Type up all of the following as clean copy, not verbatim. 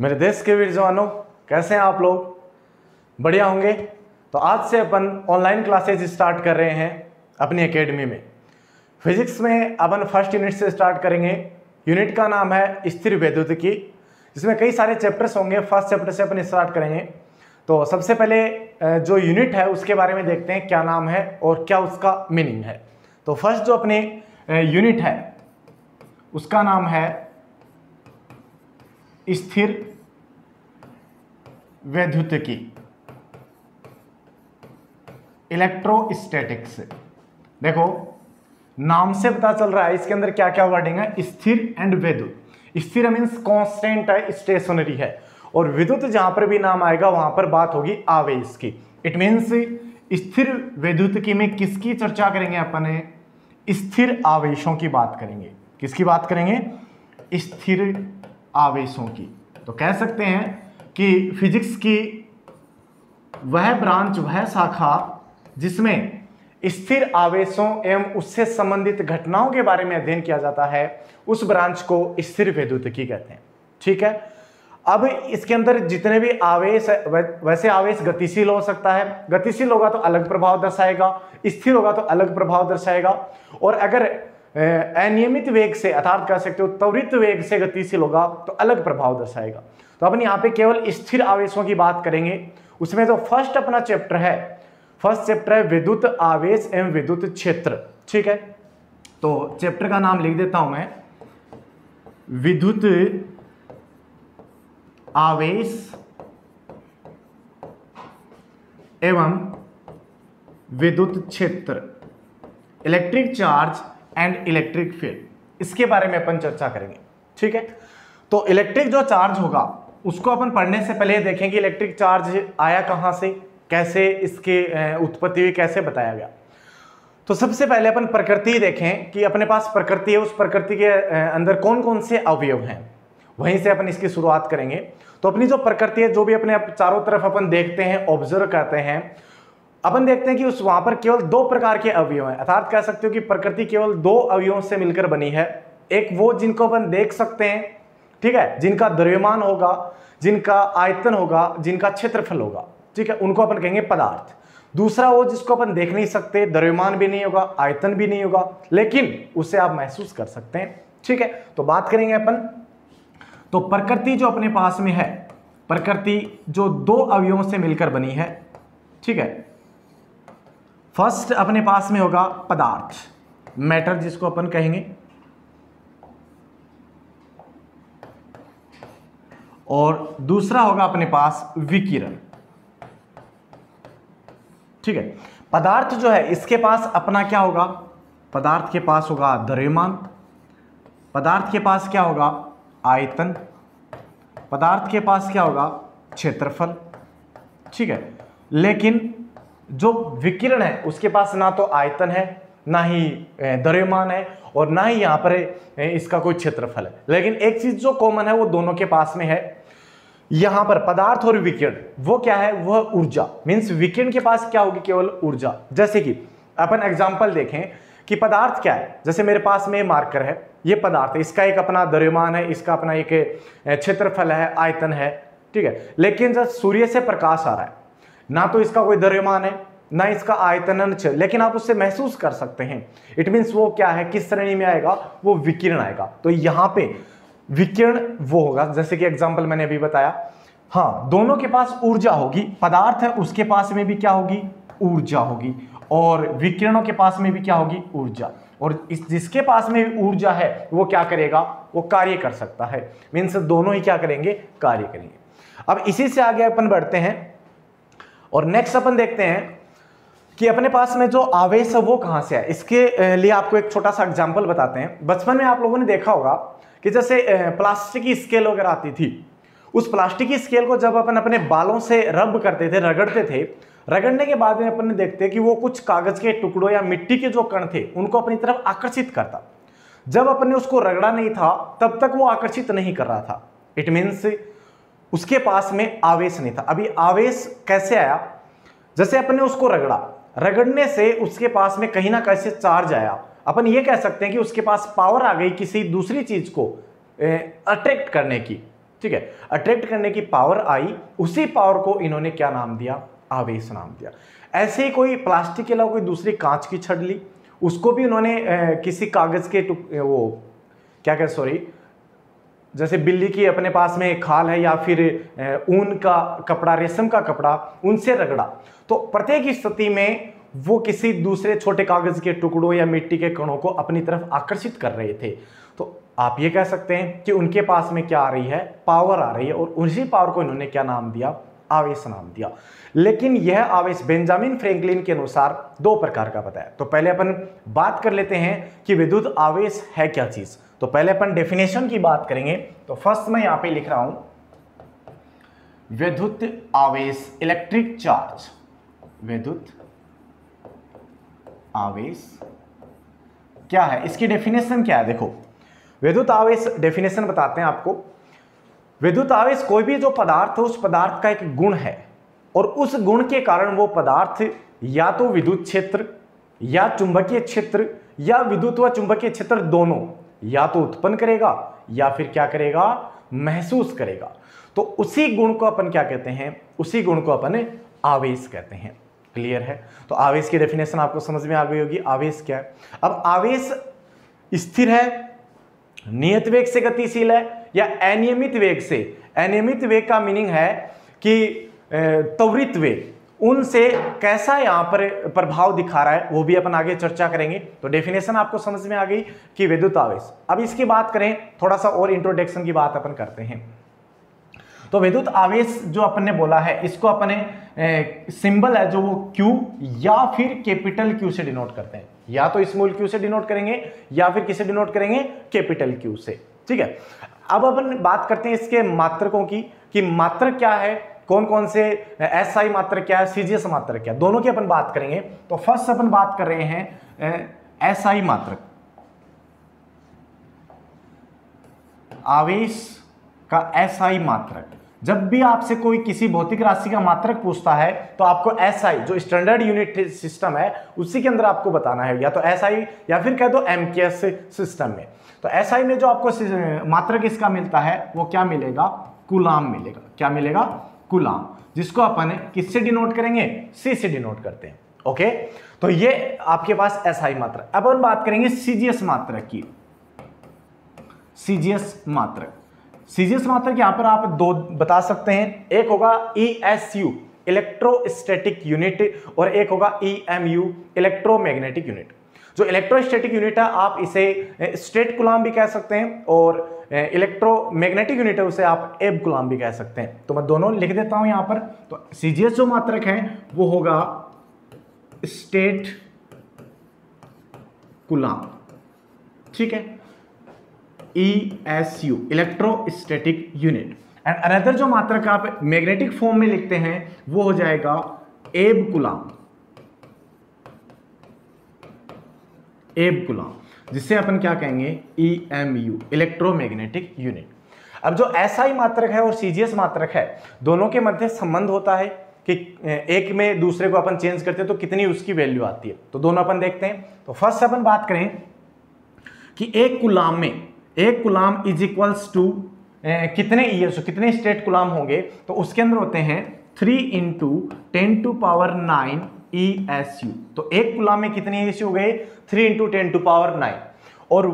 मेरे देश के वीर जवानों, कैसे हैं आप लोग? बढ़िया होंगे। तो आज से अपन ऑनलाइन क्लासेज स्टार्ट कर रहे हैं अपनी एकेडमी में। फिजिक्स में अपन फर्स्ट यूनिट से स्टार्ट करेंगे। यूनिट का नाम है स्थिर वैद्युतिकी, जिसमें कई सारे चैप्टर्स होंगे। फर्स्ट चैप्टर से अपन स्टार्ट करेंगे। तो सबसे पहले जो यूनिट है उसके बारे में देखते हैं, क्या नाम है और क्या उसका मीनिंग है। तो फर्स्ट जो अपनी यूनिट है उसका नाम है स्थिर वैद्युतिकी, इलेक्ट्रोस्टैटिक्स। देखो नाम से पता चल रहा है इसके अंदर क्या क्या वर्डिंग है। स्थिर एंड वैद्युत। स्थिर मीन्स कांस्टेंट है, स्टेशनरी है, और विद्युत जहां पर भी नाम आएगा वहां पर बात होगी आवेश की। इट मीन्स स्थिर वैद्युतिकी में किसकी चर्चा करेंगे अपन? स्थिर आवेशों की बात करेंगे। किसकी बात करेंगे? स्थिर आवेशों की। तो कह सकते हैं कि फिजिक्स की वह ब्रांच, वह शाखा जिसमें स्थिर आवेशों एवं उससे संबंधित घटनाओं के बारे में अध्ययन किया जाता है, उस ब्रांच को स्थिर वैद्युतिकी कहते हैं। ठीक है। अब इसके अंदर जितने भी आवेश है, वैसे आवेश गतिशील हो सकता है। गतिशील होगा तो अलग प्रभाव दर्शाएगा, स्थिर होगा तो अलग प्रभाव दर्शाएगा, और अगर अनियमित वेग से, अर्थात कह सकते हो त्वरित वेग से गतिशील होगा तो अलग प्रभाव दर्शाएगा। तो अपन यहाँ पे केवल स्थिर आवेशों की बात करेंगे। उसमें जो फर्स्ट अपना चैप्टर है, फर्स्ट चैप्टर है विद्युत आवेश एवं विद्युत क्षेत्र। ठीक है। तो चैप्टर का नाम लिख देता हूं मैं, विद्युत आवेश एवं विद्युत क्षेत्र, electric charge and electric field. इसके बारे में अपन चर्चा करेंगे। ठीक है। तो इलेक्ट्रिक जो चार्ज होगा उसको अपन पढ़ने से पहले देखेंगे इलेक्ट्रिक चार्ज आया कहां से, कैसे इसकी उत्पत्ति हुई, कैसे बताया गया। तो सबसे पहले अपन प्रकृति देखें कि अपने पास प्रकृति है, उस प्रकृति के अंदर कौन कौन से अवयव हैं, वहीं से अपन इसकी शुरुआत करेंगे। तो अपनी जो प्रकृति है, जो भी अपने चारों तरफ अपन देखते हैं, ऑब्जर्व करते हैं, अपन देखते हैं कि उस वहां पर केवल दो प्रकार के अवयव हैं। अर्थात कह सकते हो कि प्रकृति केवल दो अवयवों से मिलकर बनी है। एक वो जिनको अपन देख सकते हैं, ठीक है, जिनका द्रव्यमान होगा, जिनका आयतन होगा, जिनका क्षेत्रफल होगा, ठीक है, उनको अपन कहेंगे पदार्थ। दूसरा वो जिसको अपन देख नहीं सकते, द्रव्यमान भी नहीं होगा, आयतन भी नहीं होगा, लेकिन उसे आप महसूस कर सकते हैं। ठीक है। तो बात करेंगे अपन। तो प्रकृति जो अपने पास में है, प्रकृति जो दो अवयवों से मिलकर बनी है। ठीक है। फर्स्ट अपने पास में होगा पदार्थ, मैटर जिसको अपन कहेंगे, और दूसरा होगा अपने पास विकिरण। ठीक है। पदार्थ जो है इसके पास अपना क्या होगा? पदार्थ के पास होगा द्रव्यमान, पदार्थ के पास क्या होगा? आयतन, पदार्थ के पास क्या होगा? क्षेत्रफल। ठीक है। लेकिन जो विकिरण है उसके पास ना तो आयतन है, ना ही द्रव्यमान है, और ना ही यहां पर इसका कोई क्षेत्रफल है। लेकिन एक चीज जो कॉमन है वो दोनों के पास में है। यहां पर पदार्थ और विकिरण, वो क्या है? वह ऊर्जा। मींस विकिरण के पास क्या होगी? केवल ऊर्जा। जैसे कि अपन एग्जांपल देखें कि पदार्थ क्या है। जैसे मेरे पास में मार्कर है, ये पदार्थ है, इसका एक अपना द्रव्यमान है, इसका अपना एक क्षेत्रफल है, आयतन है। ठीक है। लेकिन जब सूर्य से प्रकाश आ रहा है, ना तो इसका कोई द्रव्यमान है, ना इसका आयतन, लेकिन आप उससे महसूस कर सकते हैं। इट मींस वो क्या है? किस श्रेणी में आएगा? वो विकिरण आएगा। तो यहां पे विकिरण वो होगा, जैसे कि एग्जांपल मैंने अभी बताया। हाँ, दोनों के पास ऊर्जा होगी। पदार्थ है उसके पास में भी क्या होगी? ऊर्जा होगी, और विकिरणों के पास में भी क्या होगी? ऊर्जा। और इस जिसके पास में ऊर्जा है वो क्या करेगा? वो कार्य कर सकता है। मीन्स दोनों ही क्या करेंगे? कार्य करेंगे। अब इसी से आगे अपन बढ़ते हैं और नेक्स्ट अपन देखते हैं कि अपने पास में जो आवेश है वो कहां से है। इसके लिए आपको एक छोटा सा एग्जांपल बताते हैं। बचपन में आप लोगों ने देखा होगा कि जैसे प्लास्टिक की स्केल वगैरह आती थी, उस प्लास्टिक की स्केल को जब अपन अपने बालों से रब करते थे, रगड़ते थे, रगड़ने के बाद में अपन देखते हैं कि वो कुछ कागज के टुकड़ों या मिट्टी के जो कण थे उनको अपनी तरफ आकर्षित करता। जब अपन ने उसको रगड़ा नहीं था तब तक वो आकर्षित नहीं कर रहा था। इट मीन्स उसके पास में आवेश नहीं था। अभी आवेश कैसे आया? जैसे अपन ने उसको रगड़ा, रगड़ने से उसके पास में कहीं ना कहीं चार्ज आया। अपन ये कह सकते हैं कि उसके पास पावर आ गई किसी दूसरी चीज को अट्रैक्ट करने की। ठीक है, अट्रैक्ट करने की पावर आई, उसी पावर को इन्होंने क्या नाम दिया, आवेश नाम दिया। ऐसे ही कोई प्लास्टिक के अलावा कोई दूसरी कांच की छड़ ली, उसको भी उन्होंने किसी कागज के वो क्या कह सॉरी जैसे बिल्ली की अपने पास में खाल है या फिर ऊन का कपड़ा, रेशम का कपड़ा, उनसे रगड़ा, तो प्रत्येक स्थिति में वो किसी दूसरे छोटे कागज के टुकड़ों या मिट्टी के कणों को अपनी तरफ आकर्षित कर रहे थे। तो आप ये कह सकते हैं कि उनके पास में क्या आ रही है, पावर आ रही है, और उसी पावर को इन्होंने क्या नाम दिया, आवेश नाम दिया। लेकिन यह आवेश बेंजामिन फ्रैंकलिन के अनुसार दो प्रकार का बताया। तो पहले अपन बात कर लेते हैं कि विद्युत आवेश है क्या चीज। तो पहले अपन डेफिनेशन की बात करेंगे। तो फर्स्ट मैं यहां पे लिख रहा हूं विद्युत आवेश, इलेक्ट्रिक चार्ज। विद्युत आवेश क्या है, इसकी डेफिनेशन क्या है। देखो विद्युत आवेश डेफिनेशन बताते हैं आपको। विद्युत आवेश कोई भी जो पदार्थ है, उस पदार्थ का एक गुण है, और उस गुण के कारण वो पदार्थ या तो विद्युत क्षेत्र या चुंबकीय क्षेत्र या विद्युत व चुंबकीय क्षेत्र दोनों या तो उत्पन्न करेगा या फिर क्या करेगा, महसूस करेगा। तो उसी गुण को अपन क्या कहते हैं, उसी गुण को अपन आवेश कहते हैं। क्लियर है। तो आवेश की डेफिनेशन आपको समझ में आ गई होगी। आवेश क्या है। अब आवेश स्थिर है, नियत वेग से गतिशील है या अनियमित वेग से। अनियमित वेग का मीनिंग है कि त्वरित वेग, उनसे कैसा यहां पर प्रभाव दिखा रहा है, वो भी अपन आगे चर्चा करेंगे। तो डेफिनेशन आपको समझ में आ गई कि विद्युत आवेश। अब इसकी बात करें, थोड़ा सा और इंट्रोडक्शन की बात अपन करते हैं। तो विद्युत आवेश जो अपन ने बोला है, इसको अपने सिंबल है जो वो Q या फिर कैपिटल Q से डिनोट करते हैं। या तो स्मॉल q से डिनोट करेंगे या फिर किसे डिनोट करेंगे, कैपिटल Q से। ठीक है। अब अपन बात करते हैं इसके मात्रकों की, कि मात्रक क्या है, कौन कौन से एसआई मात्रक क्या है, सीजीएस मात्रक क्या है, दोनों की अपन बात करेंगे। तो फर्स्ट अपन बात कर रहे हैं एसआई मात्रक। आवेश का एसआई मात्रक। जब भी आपसे कोई किसी भौतिक राशि का मात्रक पूछता है तो आपको एसआई, जो स्टैंडर्ड यूनिट सिस्टम है, उसी के अंदर आपको बताना है, या तो एसआई या फिर कह दो एमकेएस सिस्टम में। तो एसआई में जो आपको मात्रक इसका मिलता है वो क्या मिलेगा, कूलाम मिलेगा। क्या मिलेगा, कूलाम, जिसको अपन किससे डिनोट करेंगे, सी से डिनोट करते हैं। ओके, तो ये आपके पास एसआई मात्रक। अब हम बात करेंगे सीजीएस मात्रक की। सीजीएस मात्रक, सीजीएस मात्रक यहां पर आप दो बता सकते हैं। एक होगा ईएसयू, इलेक्ट्रोस्टैटिक यूनिट, और एक होगा ईएमयू, इलेक्ट्रोमैग्नेटिक यूनिट। जो इलेक्ट्रोस्टैटिक यूनिट है आप इसे स्टेट कूलाम भी कह सकते हैं, और इलेक्ट्रोमैग्नेटिक यूनिट है उसे आप एब कूलाम भी कह सकते हैं। तो मैं दोनों लिख देता हूं यहां पर। तो सीजीएस जो मात्रक है वो होगा स्टेट कूलाम। ठीक है, ESU, electrostatic unit. And another जो मात्रक आप मैग्नेटिक फॉर्म में लिखते हैं वो हो जाएगा एब कूलाम। एब कूलाम, जिससे अपन क्या कहेंगे, EMU, इलेक्ट्रोमैग्नेटिक यूनिट। अब जो एसआई मात्रक है और सीजीएस मात्रक है, दोनों के मध्य संबंध होता है कि एक में दूसरे को अपन चेंज करते हैं तो कितनी उसकी वैल्यू आती है। तो दोनों अपन देखते हैं। तो फर्स्ट अपन बात करें कि एक कूलाम में, एक कूलाम इज इक्वल्स टू कितने ईएसयू, कितने स्टेट कूलाम होंगे, तो उसके अंदर होते हैं 3 × 10⁹ ESU। तो एक कूलाम में कितने ईएसयू हो गए, 3 × 10⁹। और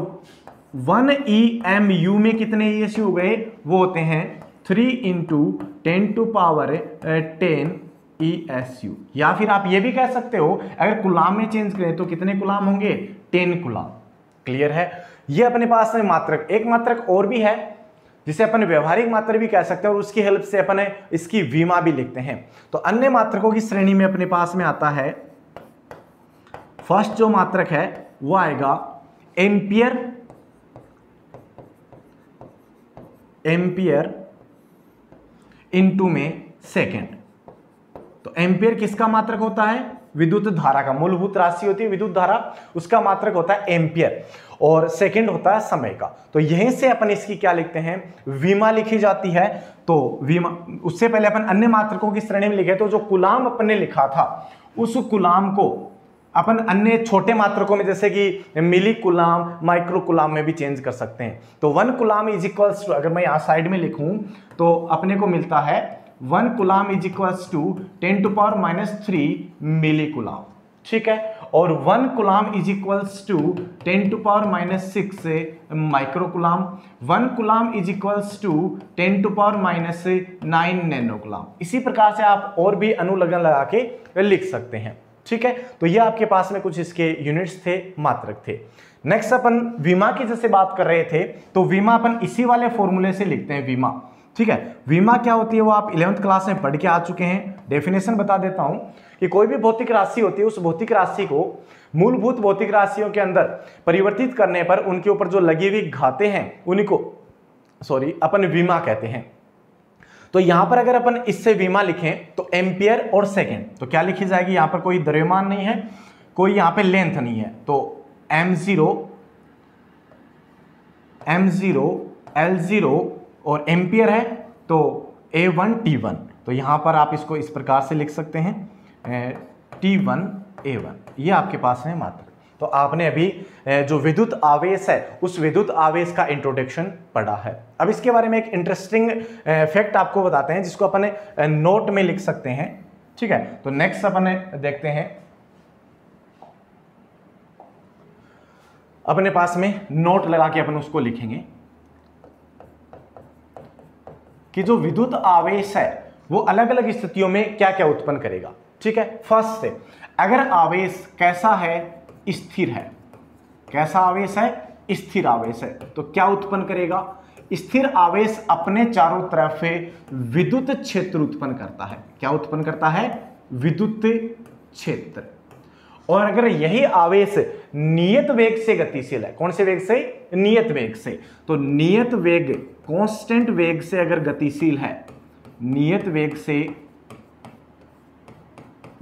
1 EMU में कितने ईएसयू हो गए, वो होते हैं 3 × 10⁻10 ESU। या फिर आप ये भी कह सकते हो, अगर कूलाम में चेंज करें तो कितने कूलाम होंगे, 10 कूलाम। क्लियर है। ये अपने पास में मात्रक, एक मात्रक और भी है जिसे अपन व्यवहारिक मात्रक भी कह सकते हैं, और उसकी हेल्प से अपन इसकी विमा भी लिखते हैं। तो अन्य मात्रकों की श्रेणी में अपने पास में आता है, फर्स्ट जो मात्रक है वो आएगा एम्पियर। एम्पियर इनटू में सेकेंड। तो एम्पियर किसका मात्रक होता है, विद्युत धारा का। मूलभूत राशि होती है विद्युत धारा, उसका मात्रक होता है एम्पियर, और सेकंड होता है समय का। तो यहीं से अपन इसकी क्या लिखते हैं, विमा लिखी जाती है। तो विमा, उससे पहले अपन अन्य मात्रकों की श्रेणी में लिखे, तो जो कूलाम अपन ने लिखा था उस कूलाम को अपन अन्य छोटे मात्रकों में जैसे कि मिली कुलाम, माइक्रो कुलाम में भी चेंज कर सकते हैं। तो 1 कुलाम इज इक्वल्स टू, अगर मैं यहाँ साइड में लिखूं तो अपने को मिलता है 1 coulomb is equals to 10⁻³ milli coulomb, ठीक है। और 1 coulomb is equals to 10⁻⁶ micro coulomb, 1 coulomb is equals to 10⁻⁹ nano coulomb. इसी प्रकार से आप और भी अनुलग्न लगा के लिख सकते हैं, ठीक है। तो ये आपके पास में कुछ इसके यूनिट्स थे, मात्रक थे। नेक्स्ट अपन विमा की जैसे बात कर रहे थे, तो विमा अपन इसी वाले फॉर्मूले से लिखते हैं विमा, ठीक है। विमा क्या होती है वो आप 11th क्लास में पढ़ के आ चुके हैं। डेफिनेशन बता देता हूं कि कोई भी भौतिक राशि होती है, उस भौतिक राशि को मूलभूत भौतिक राशियों के अंदर परिवर्तित करने पर उनके ऊपर जो लगी हुई घातें हैं उन्हीं को अपन विमा कहते हैं। तो यहां पर अगर अपन इससे विमा लिखें तो एम्पियर और सेकेंड, तो क्या लिखी जाएगी, यहां पर कोई द्रव्यमान नहीं है, कोई यहां पे लेंथ नहीं है, तो m0 L0 और एम्पियर है तो A1 T1। तो यहां पर आप इसको इस प्रकार से लिख सकते हैं T1 A1, ये आपके पास है मात्रक। तो आपने अभी जो विद्युत आवेश है उस विद्युत आवेश का इंट्रोडक्शन पढ़ा है। अब इसके बारे में एक इंटरेस्टिंग फैक्ट आपको बताते हैं जिसको अपन नोट में लिख सकते हैं, ठीक है। तो नेक्स्ट अपन देखते हैं, अपने पास में नोट लगा के अपन उसको लिखेंगे कि जो विद्युत आवेश है वो अलग अलग स्थितियों में क्या क्या उत्पन्न करेगा, ठीक है। फर्स्ट से, अगर आवेश कैसा है, स्थिर है, कैसा आवेश है, स्थिर आवेश है, तो क्या उत्पन्न करेगा, स्थिर आवेश अपने चारों तरफ विद्युत क्षेत्र उत्पन्न करता है। क्या उत्पन्न करता है, विद्युत क्षेत्र। और अगर यही आवेश नियत वेग से गतिशील है, कौन से वेग से, नियत वेग से, तो नियत वेग, कांस्टेंट वेग से अगर गतिशील है, नियत वेग से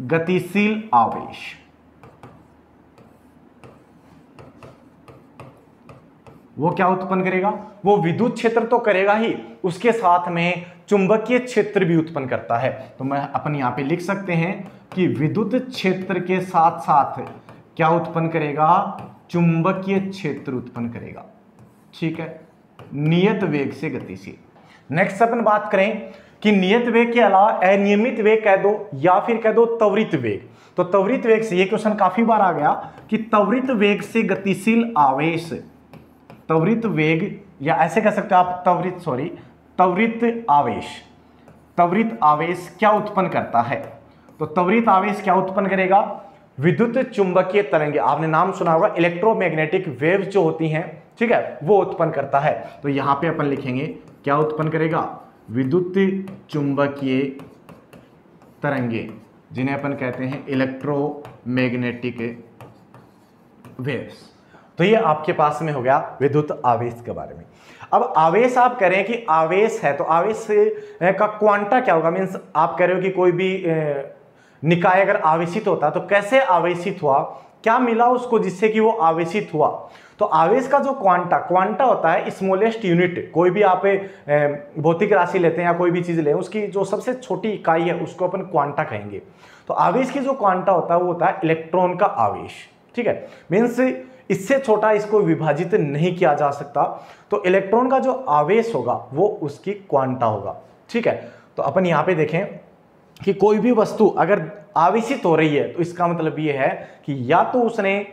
गतिशील आवेश, वो क्या उत्पन्न करेगा, वो विद्युत क्षेत्र तो करेगा ही, उसके साथ में चुंबकीय क्षेत्र भी उत्पन्न करता है। तो मैं अपन यहां पे लिख सकते हैं कि विद्युत क्षेत्र के साथ साथ क्या उत्पन्न करेगा, चुंबकीय क्षेत्र उत्पन्न करेगा, ठीक है, नियत वेग से गतिशील। नेक्स्ट अपन बात करें कि नियत वेग के अलावा अनियमित वेग कह दो या फिर कह दो त्वरित वेग। तो त्वरित वेग से, ये क्वेश्चन काफी बार आ गया कि त्वरित वेग से गतिशील आवेश, त्वरित वेग या ऐसे कह सकते हो आप त्वरित आवेश क्या उत्पन्न करता है। तो त्वरित आवेश क्या उत्पन्न करेगा, विद्युत चुंबकीय तरंगे, आपने नाम सुना होगा, इलेक्ट्रोमैग्नेटिक वेव्स जो होती हैं, ठीक है, वो उत्पन्न करता है। तो यहां पे अपन लिखेंगे क्या उत्पन्न करेगा, विद्युत चुंबकीय तरंगे, जिन्हें अपन कहते हैं इलेक्ट्रोमैग्नेटिक वेव्स। तो ये आपके पास में हो गया विद्युत आवेश के बारे में। अब आवेश आप कह रहे हैं कि आवेश है, तो आवेश का क्वांटा क्या होगा, मीन्स आप कह रहे हो कि कोई भी निकाय अगर आवेशित होता तो कैसे आवेशित हुआ, क्या मिला उसको जिससे कि वो आवेशित हुआ। तो आवेश का जो क्वांटा होता है स्मॉलेस्ट यूनिट, कोई भी आप भौतिक राशि लेते हैं या कोई भी चीज लें, उसकी जो सबसे छोटी इकाई है उसको अपन क्वांटा कहेंगे। तो आवेश की जो क्वांटा होता है वो होता है इलेक्ट्रॉन का आवेश, ठीक है, मीन्स इससे छोटा इसको विभाजित नहीं किया जा सकता। तो इलेक्ट्रॉन का जो आवेश होगा वो उसकी क्वांटा होगा, ठीक है। तो अपन यहां पे देखें कि कोई भी वस्तु अगर आवेशित हो रही है तो इसका मतलब ये है कि या तो उसने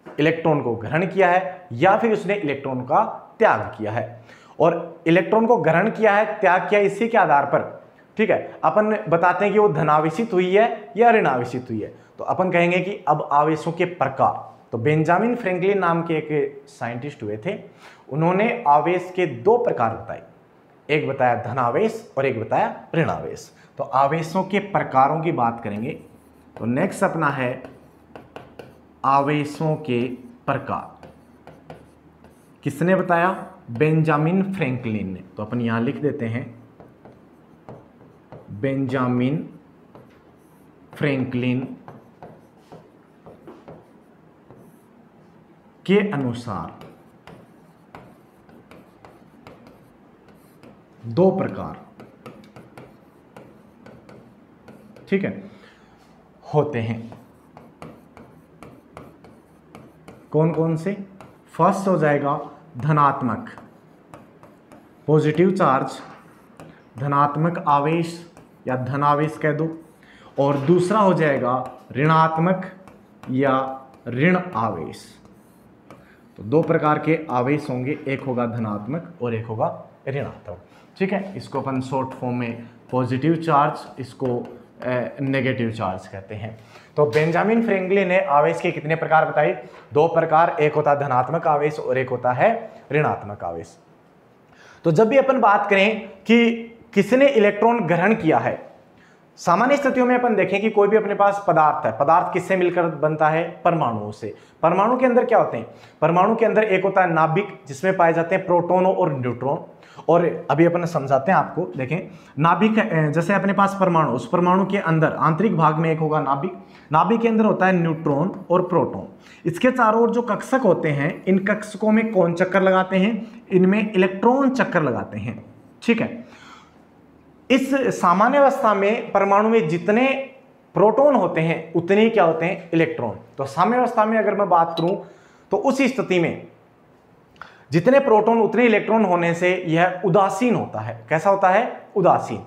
इलेक्ट्रॉन को ग्रहण किया है या फिर उसने इलेक्ट्रॉन का त्याग किया है। और इलेक्ट्रॉन को ग्रहण किया है, त्याग किया, इसी के आधार पर, ठीक है, अपन बताते हैं कि वो धनावेशित हुई है या ऋणावेशित हुई है। तो अपन कहेंगे कि अब आवेशों के प्रकार, तो बेंजामिन फ्रैंकलिन नाम के एक साइंटिस्ट हुए थे, उन्होंने आवेश के 2 प्रकार बताए, एक बताया धनावेश और एक बताया ऋणावेश। तो आवेशों के प्रकारों की बात करेंगे। तो नेक्स्ट अपना है आवेशों के प्रकार, किसने बताया, बेंजामिन फ्रैंकलिन ने। तो अपन यहां लिख देते हैं बेंजामिन फ्रैंकलिन के अनुसार 2 प्रकार, ठीक है, होते हैं। कौन कौन से? फर्स्ट हो जाएगा धनात्मक पॉजिटिव चार्ज, धनात्मक आवेश या धनावेश कह दो, और दूसरा हो जाएगा ऋणात्मक या ऋण आवेश। तो दो प्रकार के आवेश होंगे, एक होगा धनात्मक और एक होगा ऋणात्मक। ठीक है, इसको अपन शॉर्ट फॉर्म में पॉजिटिव चार्ज, इसको नेगेटिव चार्ज कहते हैं। तो बेंजामिन फ्रैंकलिन ने आवेश के कितने प्रकार बताए? दो प्रकार, एक होता है धनात्मक आवेश और एक होता है ऋणात्मक आवेश। तो जब भी अपन बात करें कि किसने इलेक्ट्रॉन ग्रहण किया है, सामान्य स्थितियों में अपन देखें कि कोई भी अपने पास पदार्थ है, पदार्थ किससे मिलकर बनता है? परमाणुओं से। परमाणु के अंदर क्या होते हैं? परमाणु के अंदर एक होता है नाभिक, जिसमें पाए जाते हैं प्रोटॉन और न्यूट्रॉन। और अभी अपन समझाते हैं आपको, देखें नाभिक जैसे अपने पास परमाणु, उस परमाणु के अंदर आंतरिक भाग में एक होगा नाभिक, नाभिक के अंदर होता है न्यूट्रॉन और प्रोटॉन। इसके चारों ओर जो कक्षक होते हैं, इन कक्षकों में कौन चक्कर लगाते हैं? इनमें इलेक्ट्रॉन चक्कर लगाते हैं। ठीक है, इस सामान्य अवस्था में परमाणु में जितने प्रोटॉन होते हैं उतने ही क्या होते हैं? इलेक्ट्रॉन। तो साम्य अवस्था में अगर मैं बात करूं तो उस स्थिति में जितने प्रोटॉन उतने इलेक्ट्रॉन होने से यह उदासीन होता है। कैसा होता है? उदासीन।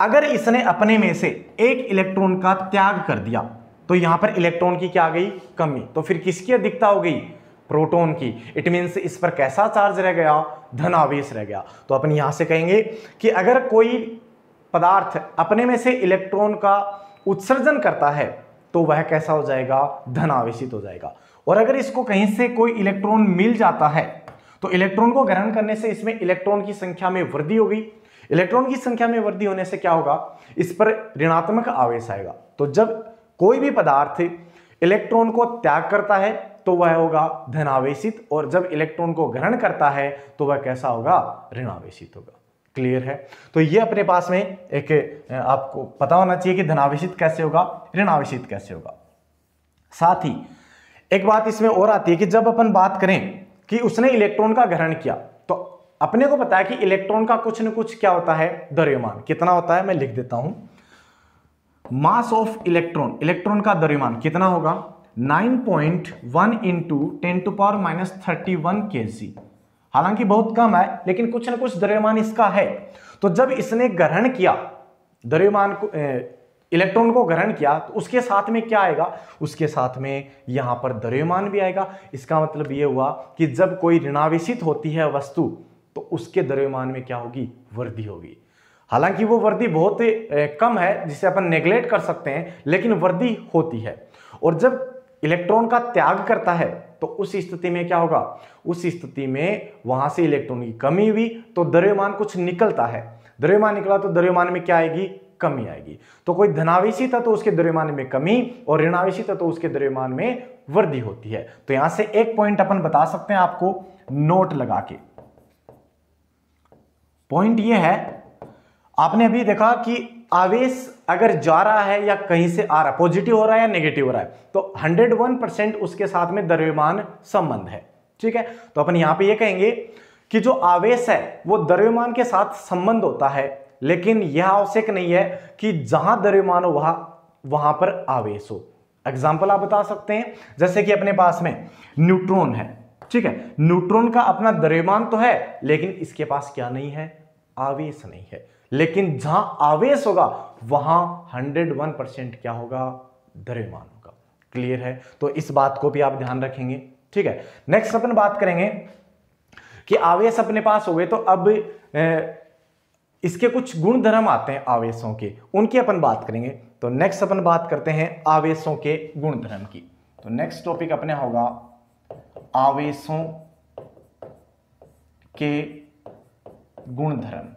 अगर इसने अपने में से एक इलेक्ट्रॉन का त्याग कर दिया तो यहां पर इलेक्ट्रॉन की क्या आ गई? कमी। तो फिर किसकी अधिकता हो गई? प्रोटॉन की। इट मीन्स इस पर कैसा चार्ज रह गया? धनावेश रह गया। तो अपन यहां से कहेंगे कि अगर कोई पदार्थ अपने में से इलेक्ट्रॉन का उत्सर्जन करता है तो वह कैसा हो जाएगा? धनावेशित हो जाएगा। और अगर इसको कहीं से कोई इलेक्ट्रॉन मिल जाता है तो इलेक्ट्रॉन को ग्रहण करने से इसमें इलेक्ट्रॉन की संख्या में वृद्धि होगी। इलेक्ट्रॉन की संख्या में वृद्धि होने से क्या होगा? इस पर ऋणात्मक आवेश आएगा। तो जब कोई भी पदार्थ इलेक्ट्रॉन को त्याग करता है तो वह होगा धनावेशित, और जब इलेक्ट्रॉन को ग्रहण करता है तो वह कैसा होगा? ऋणावेशित होगा। क्लियर है? तो ये अपने पास में एक आपको पता होना चाहिए कि धनावेशित कैसे होगा, ऋणावेशित कैसे होगा। साथ ही एक बात इसमें और आती है कि जब अपन बात करें कि उसने इलेक्ट्रॉन का ग्रहण किया तो अपने को पता है कि इलेक्ट्रॉन का कुछ न कुछ क्या होता है? द्रव्यमान। कितना होता है? मैं लिख देता हूं, मास ऑफ इलेक्ट्रॉन, इलेक्ट्रॉन का द्रव्यमान कितना होगा? 9.1 इंटू 10⁻31 kg। हालांकि बहुत कम है लेकिन कुछ न कुछ द्रव्यमान इसका है। तो जब इसने ग्रहण किया द्रव्यमान को, इलेक्ट्रॉन को ग्रहण किया, तो उसके साथ में क्या आएगा? उसके साथ में यहां पर द्रव्यमान भी आएगा। इसका मतलब यह हुआ कि जब कोई ऋणावेशित होती है वस्तु तो उसके द्रव्यमान में क्या होगी? वृद्धि होगी। हालांकि वो वृद्धि बहुत कम है जिसे अपन नेग्लेक्ट कर सकते हैं, लेकिन वृद्धि होती है। और जब इलेक्ट्रॉन का त्याग करता है तो उस स्थिति में क्या होगा? उस स्थिति में वहां से इलेक्ट्रॉन की कमी हुई तो द्रव्यमान कुछ निकलता है। द्रव्यमान निकला तो द्रव्यमान में क्या आएगी? कमी आएगी। तो कोई धनावेशित है तो उसके द्रव्यमान में कमी, और ऋणावेशित है तो उसके द्रव्यमान में वृद्धि होती है। तो यहां से एक पॉइंट अपन बता सकते हैं आपको नोट लगा के। पॉइंट यह है, आपने अभी देखा कि आवेश अगर जा रहा है या कहीं से आ रहा है, पॉजिटिव हो रहा है या नेगेटिव हो रहा है, तो 101% उसके साथ में द्रव्यमान संबंध है। ठीक है, तो अपन यहां पे ये कहेंगे कि जो आवेश है वो द्रव्यमान के साथ संबंध होता है, लेकिन यह आवश्यक नहीं है कि जहां द्रव्यमान हो वहां पर आवेश हो। एग्जाम्पल आप बता सकते हैं, जैसे कि अपने पास में न्यूट्रॉन है। ठीक है, न्यूट्रॉन का अपना द्रव्यमान तो है लेकिन इसके पास क्या नहीं है? आवेश नहीं है। लेकिन जहां आवेश होगा वहां 101% क्या होगा? द्रव्यमान होगा। क्लियर है? तो इस बात को भी आप ध्यान रखेंगे। ठीक है, नेक्स्ट अपन बात करेंगे कि आवेश अपने पास हो गए तो अब इसके कुछ गुण धर्म आते हैं आवेशों के, उनकी अपन बात करेंगे। तो नेक्स्ट अपन बात करते हैं आवेशों के गुण धर्म की। तो नेक्स्ट टॉपिक अपने होगा आवेशों के गुण धर्म।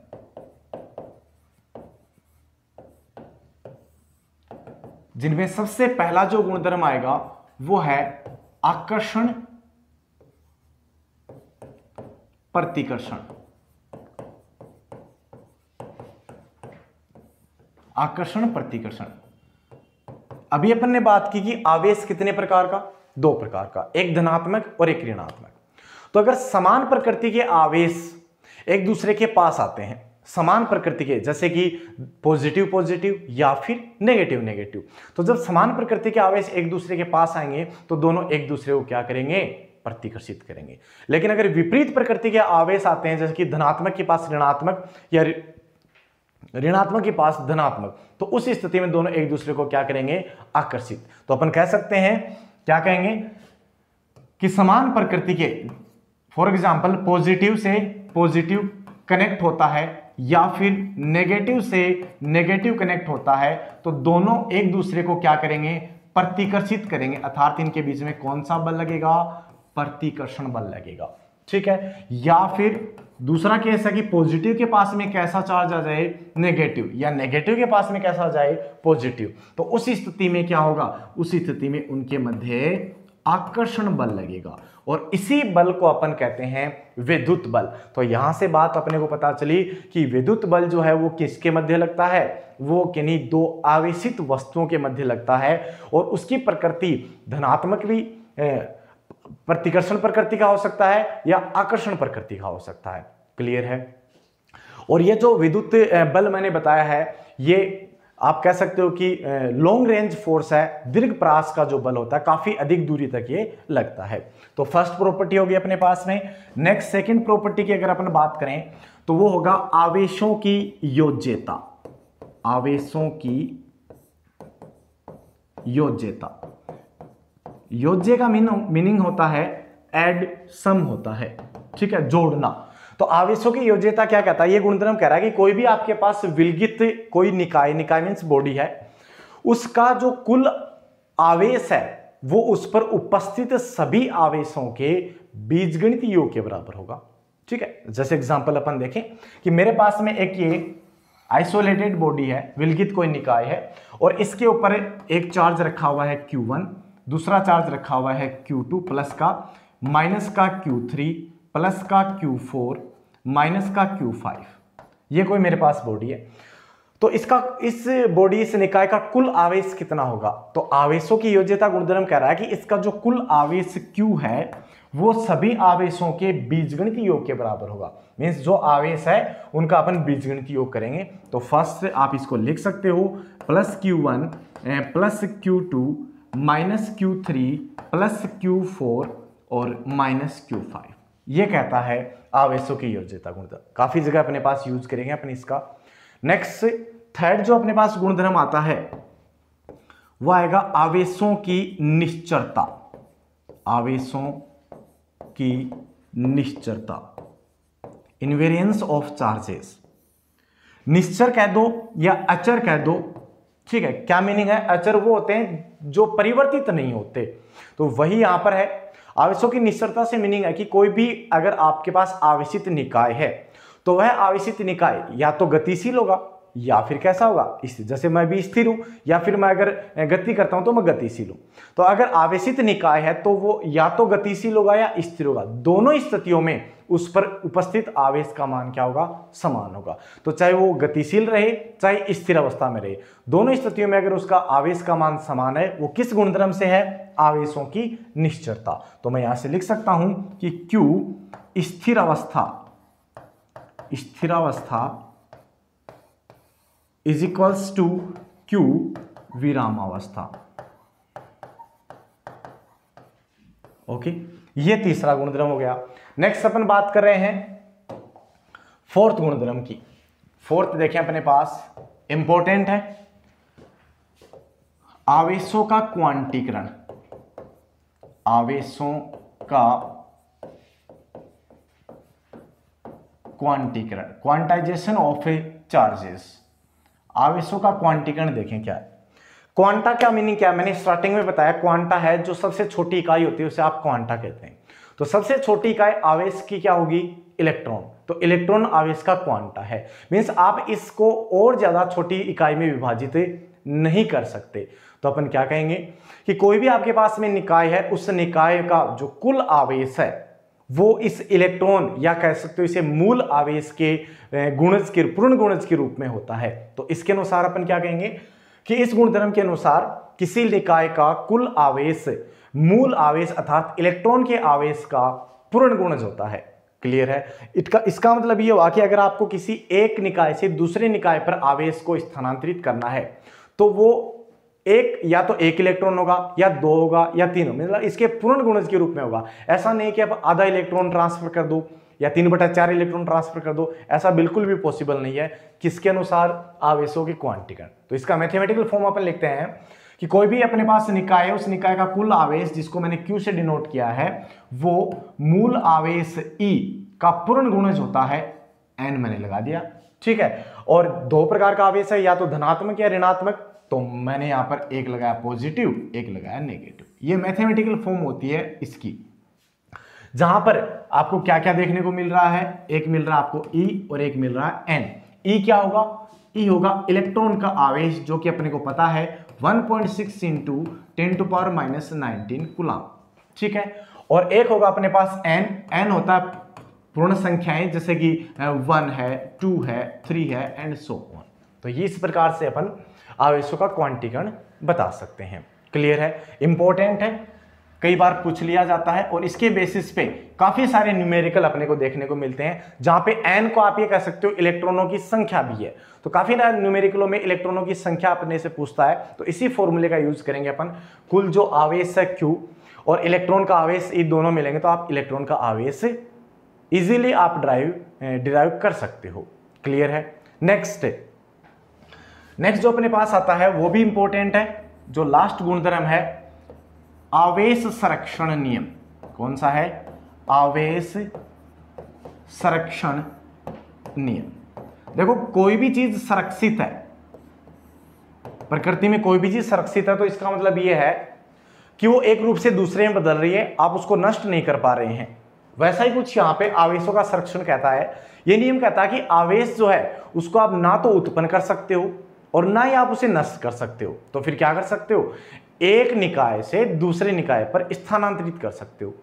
जिनमें सबसे पहला जो गुणधर्म आएगा वो है आकर्षण प्रतिकर्षण। आकर्षण प्रतिकर्षण। अभी अपन ने बात की कि आवेश कितने प्रकार का? दो प्रकार का, एक धनात्मक और एक ऋणात्मक। तो अगर समान प्रकृति के आवेश एक दूसरे के पास आते हैं समान प्रकृति के, जैसे कि पॉजिटिव पॉजिटिव या फिर नेगेटिव नेगेटिव। तो जब समान प्रकृति के आवेश एक दूसरे के पास आएंगे तो दोनों एक दूसरे को क्या करेंगे, प्रतिकर्षित करेंगे। लेकिन अगर विपरीत प्रकृति के आवेश आते हैं, जैसे कि धनात्मक के पास ऋणात्मक या ऋणात्मक के पास धनात्मक, तो उस स्थिति में दोनों एक दूसरे को क्या करेंगे, आकर्षित। तो अपन कह सकते हैं, क्या कहेंगे कि समान प्रकृति के, फॉर एग्जाम्पल पॉजिटिव से पॉजिटिव कनेक्ट होता है या फिर नेगेटिव से नेगेटिव कनेक्ट होता है, तो दोनों एक दूसरे को क्या करेंगे, प्रतिकर्षित करेंगे। अर्थात इनके बीच में कौन सा बल लगेगा, प्रतिकर्षण बल लगेगा। ठीक है। या फिर दूसरा केस है कि पॉजिटिव के पास में कैसा चार्ज आ जाए, नेगेटिव, या नेगेटिव के पास में कैसा आ जाए, पॉजिटिव। तो उस स्थिति में क्या होगा, उस स्थिति में उनके मध्य आकर्षण बल लगेगा और इसी बल को अपन कहते हैं विद्युत बल। तो यहां से बात अपने को पता चली कि विद्युत बल जो है वो किसके मध्य लगता है, वो किन्हीं दो आवेशित वस्तुओं के मध्य लगता है और उसकी प्रकृति धनात्मक भी प्रतिकर्षण प्रकृति का हो सकता है या आकर्षण प्रकृति का हो सकता है। क्लियर है। और ये जो विद्युत बल मैंने बताया है, ये आप कह सकते हो कि लॉन्ग रेंज फोर्स है, दीर्घ प्रयास का जो बल होता है, काफी अधिक दूरी तक ये लगता है। तो फर्स्ट प्रॉपर्टी होगी अपने पास में। नेक्स्ट सेकंड प्रॉपर्टी की अगर अपन बात करें तो वो होगा आवेशों की योज्यता। आवेशों की योज्यता, योज्य का मीनिंग होता है एड सम होता है, ठीक है, जोड़ना। तो आवेशों की योज्यता क्या कहता है, ये गुणधर्म कह रहा है कि कोई भी आपके पास विलगित कोई निकाय, निकाय मींस बॉडी है, उसका जो कुल आवेश है वो उस पर उपस्थित सभी आवेशों के बीजगणित योग के बराबर होगा। ठीक है। जैसे एग्जांपल अपन देखें कि मेरे पास में एक ये आइसोलेटेड बॉडी है, विलगित कोई निकाय है, और इसके ऊपर एक चार्ज रखा हुआ है Q1, दूसरा चार्ज रखा हुआ है Q2 प्लस का, माइनस का Q3 प्लस का Q4 माइनस का Q5। ये कोई मेरे पास बॉडी है, तो इसका, इस बॉडी, इस निकाय का कुल आवेश कितना होगा। तो आवेशों की योज्यता गुणधर्म कह रहा है कि इसका जो कुल आवेश Q है वो सभी आवेशों के बीजगणित योग के बराबर होगा। मीन्स जो आवेश है उनका अपन बीजगणित योग करेंगे। तो फर्स्ट आप इसको लिख सकते हो plus Q1 plus Q2 minus Q3 plus Q4 और माइनस Q5। ये कहता है आवेशों की योज्यता गुणधर्म। काफी जगह अपने पास यूज करेंगे अपन इसका। नेक्स्ट थर्ड जो अपने पास गुणधर्म आता है वो आएगा आवेशों की निश्चरता। आवेशों की निश्चरता, इनवेरियंस ऑफ चार्जेस। निश्चर कह दो या अचर कह दो, ठीक है। क्या मीनिंग है, अचर वो होते हैं जो परिवर्तित नहीं होते, तो वही यहां पर है। आवेशों की निश्चरता से मीनिंग है कि कोई भी अगर आपके पास आवेशित निकाय है तो वह आवेशित निकाय या तो गतिशील होगा या फिर कैसा होगा, जैसे मैं भी स्थिर हूं, या फिर मैं अगर गति करता हूं तो मैं गतिशील हूं। तो अगर आवेशित निकाय है तो वो या तो गतिशील होगा या स्थिर होगा। दोनों स्थितियों में उस पर उपस्थित आवेश का मान क्या होगा, समान होगा। तो चाहे वो गतिशील रहे चाहे स्थिर अवस्था में रहे, दोनों स्थितियों में अगर उसका आवेश का मान समान है, वो किस गुणधर्म से है, आवेशों की निश्चरता। तो मैं यहां से लिख सकता हूं कि Q स्थिर अवस्था, स्थिर अवस्था इज इक्वल्स टू Q विरामावस्था। ओके, ये तीसरा गुणधर्म हो गया। नेक्स्ट अपन बात कर रहे हैं फोर्थ गुणधर्म की। फोर्थ देखें अपने पास, इंपॉर्टेंट है, आवेशों का क्वांटीकरण। आवेशों का क्वांटीकरण, क्वांटाइजेशन ऑफ चार्जेस। आवेशों का क्वांटीकरण देखें क्या है। क्वांटा का मीनिंग क्या है, मैंने स्टार्टिंग में बताया, क्वांटा है जो सबसे छोटी इकाई होती है उसे आप क्वांटा कहते हैं। तो सबसे छोटी इकाई आवेश की क्या होगी, इलेक्ट्रॉन। तो इलेक्ट्रॉन आवेश का क्वांटा है। मीन्स आप इसको और ज्यादा छोटी इकाई में विभाजित नहीं कर सकते। तो अपन क्या कहेंगे कि कोई भी आपके पास में निकाय है, उस निकाय का जो कुल आवेश है वो इस इलेक्ट्रॉन, या कह सकते हो इसे मूल आवेश के गुणज के, पूर्ण गुणज के रूप में होता है। तो इसके अनुसार अपन क्या कहेंगे कि इस गुणधर्म के अनुसार किसी निकाय का कुल आवेश मूल आवेश अर्थात इलेक्ट्रॉन के आवेश का पूर्ण गुणज होता है। क्लियर है। इसका मतलब ये हुआ कि अगर आपको किसी एक निकाय से दूसरे निकाय पर आवेश को स्थानांतरित करना है तो वो एक या तो एक इलेक्ट्रॉन होगा या दो होगा या तीन होगा, मतलब इसके पूर्ण गुणज के रूप में होगा। ऐसा नहीं कि आप आधा इलेक्ट्रॉन ट्रांसफर कर दो या 3/4 इलेक्ट्रॉन ट्रांसफर कर दो, ऐसा बिल्कुल भी पॉसिबल नहीं है। किसके अनुसार? आवेशों के क्वांटीकरण। तो इसका मैथमेटिकल फॉर्म अपन लिखते हैं कि कोई भी अपने पास निकाय है, उस निकाय का कुल आवेश जिसको मैंने Q से डिनोट किया है वो मूल आवेश E का पूर्ण गुणज होता है, N मैंने लगा दिया, ठीक है। और दो प्रकार का आवेश है, या तो धनात्मक या ऋणात्मक, तो मैंने यहां पर एक लगाया पॉजिटिव, एक लगाया नेगेटिव। ये मैथमेटिकल फॉर्म होती है इसकी, जहां पर आपको क्या क्या देखने को मिल रहा है, एक मिल रहा है आपको E और एक मिल रहा है N। E क्या होगा? E होगा इलेक्ट्रॉन का आवेश, जो कि अपने को पता है 1.6 × 10⁻⁻19 कूलम, ठीक है। और एक होगा अपने पास N। N होता है पूर्ण संख्याएं, जैसे कि 1 है, 2 है, 3 है एंड सो ऑन। तो ये इस प्रकार से अपन आवेशों का क्वांटीकरण बता सकते हैं। क्लियर है, इंपॉर्टेंट है, कई बार पूछ लिया जाता है और इसके बेसिस पे काफी सारे न्यूमेरिकल अपने को देखने को मिलते हैं, जहां पे n को आप ये कह सकते हो इलेक्ट्रॉनों की संख्या भी है। तो काफी सारे न्यूमेरिकलों में इलेक्ट्रॉनों की संख्या अपने से पूछता है, तो इसी फॉर्मूले का यूज करेंगे अपन। कुल जो आवेश है Q और इलेक्ट्रॉन का आवेश E दोनों मिलेंगे तो आप इलेक्ट्रॉन का आवेश इजीली आप डिराइव कर सकते हो। क्लियर है। नेक्स्ट जो अपने पास आता है वो भी इंपॉर्टेंट है, जो लास्ट गुणधर्म है आवेश संरक्षण नियम। कौन सा है? आवेश संरक्षण नियम। देखो, कोई भी चीज संरक्षित है, प्रकृति में कोई भी चीज संरक्षित है, तो इसका मतलब यह है कि वो एक रूप से दूसरे में बदल रही है, आप उसको नष्ट नहीं कर पा रहे हैं। वैसा ही कुछ यहां पे आवेशों का संरक्षण कहता है। यह नियम कहता है कि आवेश जो है उसको आप ना तो उत्पन्न कर सकते हो और ना ही आप उसे नष्ट कर सकते हो। तो फिर क्या कर सकते हो? एक निकाय से दूसरे निकाय पर स्थानांतरित कर सकते हो।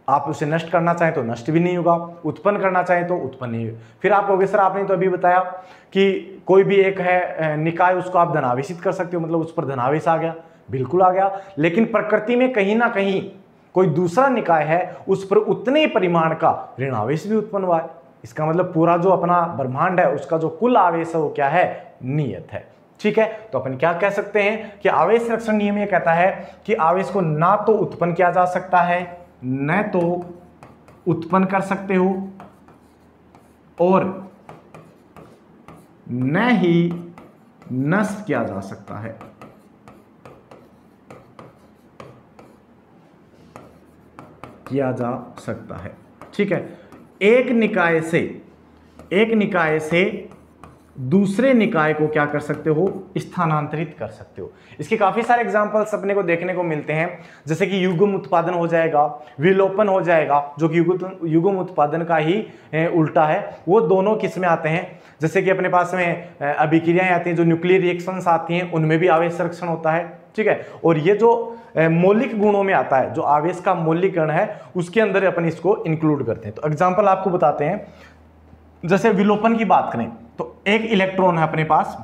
आप उसे नष्ट करना चाहें तो नष्ट भी नहीं होगा, उत्पन्न करना चाहें तो उत्पन्न नहीं होगा। फिर आप कहोगे सर आपने तो अभी बताया कि कोई भी एक है निकाय, उसको आप धनावेशित कर सकते हो, मतलब उस पर धनावेश आ गया। बिल्कुल आ गया, लेकिन प्रकृति में कहीं ना कहीं कोई दूसरा निकाय है, उस पर उतने परिमाण का ऋणावेश भी उत्पन्न हुआ है। इसका मतलब पूरा जो अपना ब्रह्मांड है उसका जो कुल आवेश है वो क्या है? नियत है। ठीक है, तो अपन क्या कह सकते हैं कि आवेश संरक्षण नियम ये कहता है कि आवेश को ना तो उत्पन्न किया जा सकता है, न तो उत्पन्न कर सकते हो और न ही नष्ट किया जा सकता है। ठीक है, एक निकाय से दूसरे निकाय को क्या कर सकते हो? स्थानांतरित कर सकते हो। इसके काफी सारे एग्जांपल्स अपने को देखने को मिलते हैं, जैसे कि युग्म उत्पादन हो जाएगा, विलोपन हो जाएगा, जो कि युग्म उत्पादन का ही उल्टा है। वो दोनों किस में आते हैं? जैसे कि अपने पास में अभिक्रियाएं आती हैं, जो न्यूक्लियर रिएक्शंस आती हैं, उनमें भी आवेश संरक्षण होता है। ठीक है, और ये जो मौलिक गुणों में आता है, जो आवेश का मौलिक कण है, उसके अंदर अपन इसको इंक्लूड करते हैं। तो एग्जाम्पल आपको बताते हैं, जैसे विलोपन की बात करें तो एक इलेक्ट्रॉन है अपने पास,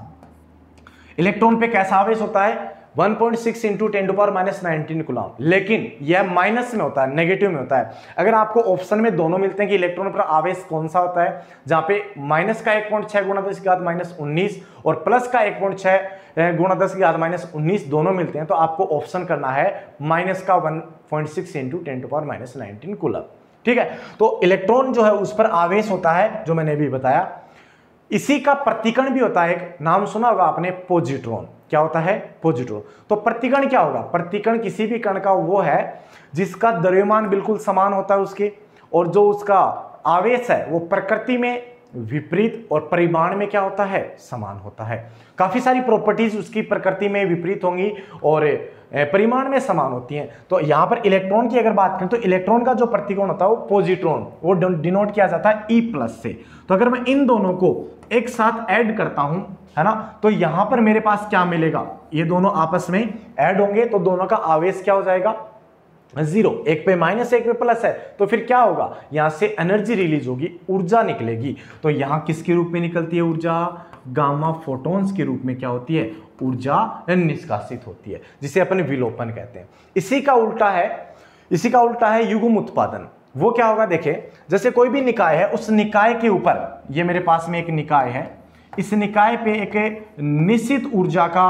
इलेक्ट्रॉन पे कैसा आवेश होता है? 1.6 × 10⁻⁻19 कूलम, लेकिन यह माइनस में होता है, नेगेटिव में होता है। अगर आपको ऑप्शन में दोनों मिलते हैं कि इलेक्ट्रॉन पर आवेश कौन सा होता है, जहां पे माइनस का 1.6 × 10⁻⁻19 और प्लस का 1.6 × 10⁻⁻19 दोनों मिलते हैं, तो आपको ऑप्शन करना है माइनस का 1.6 × 10⁻⁻19 कूलम। ठीक है, तो इलेक्ट्रॉन जो है उस पर आवेश होता है, जो मैंने अभी बताया। इसी का प्रतिकण भी होता है, एक नाम सुना होगा आपने, पॉजिट्रॉन। क्या होता है? पॉजिट्रॉन। तो प्रतिकण क्या होगा? प्रतिकण किसी भी कण का वो है जिसका द्रव्यमान बिल्कुल समान होता है उसके, और जो उसका आवेश है वो प्रकृति में विपरीत और परिमाण में क्या होता है? समान होता है। काफी सारी प्रॉपर्टीज उसकी प्रकृति में विपरीत होंगी और परिमाण में समान होती हैं। तो यहां पर इलेक्ट्रॉन की अगर बात करें तो इलेक्ट्रॉन का जो प्रतिकोण होता है वो पॉजिट्रॉन, वो डिनोट किया जाता है E+ से। तो अगर मैं इन दोनों को एक साथ ऐड करता हूं, है ना, तो यहां पर मेरे पास क्या मिलेगा? ये दोनों आपस में ऐड होंगे तो दोनों का आवेश क्या हो जाएगा? 0। एक पे माइनस, एक पे प्लस है, तो फिर क्या होगा? यहां से एनर्जी रिलीज होगी, ऊर्जा निकलेगी। तो यहां किसके रूप में निकलती है ऊर्जा? गामा फोटॉन्स के रूप में क्या होती है? ऊर्जा निष्कासित होती है, जिसे अपन विलोपन कहते हैं। इसी का उल्टा है युग्म उत्पादन। वो क्या होगा, देखिए जैसे कोई भी निकाय है, उस निकाय के ऊपर, ये मेरे पास में एक निकाय है, इस निकाय पे एक निश्चित ऊर्जा का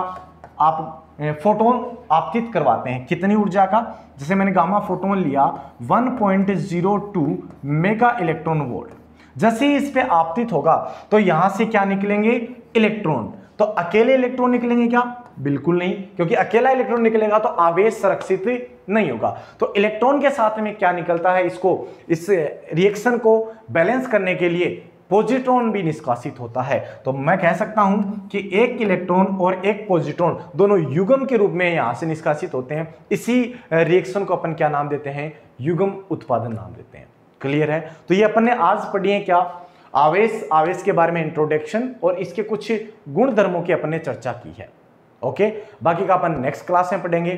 आप फोटोन आपतित करवाते हैं। कितनी ऊर्जा का, जैसे मैंने गामा फोटोन लिया 1.02 मेगा इलेक्ट्रॉन वोल्ट। जैसे ही इस पे आपतित होगा तो यहां से क्या निकलेंगे, इलेक्ट्रॉन। तो अकेले इलेक्ट्रॉन निकलेंगे क्या, बिल्कुल नहीं, क्योंकि अकेला इलेक्ट्रॉन निकलेगा तो आवेश संरक्षित नहीं होगा। तो इलेक्ट्रॉन के साथ में क्या निकलता है, इसको, इस रिएक्शन को बैलेंस करने के लिए पॉजिट्रॉन भी निष्कासित होता है। तो मैं कह सकता हूं कि एक इलेक्ट्रॉन और एक पॉजिट्रॉन दोनों युग्म के रूप में यहां से निष्कासित होते हैं। इसी रिएक्शन को अपन क्या नाम देते हैं, युग्म उत्पादन नाम देते हैं। क्लियर है। तो ये अपन ने आज पढ़ी है क्या, आवेश के बारे में इंट्रोडक्शन और इसके कुछ गुण धर्मों की अपन ने चर्चा की है। ओके, बाकी का अपन नेक्स्ट क्लास में पढ़ेंगे।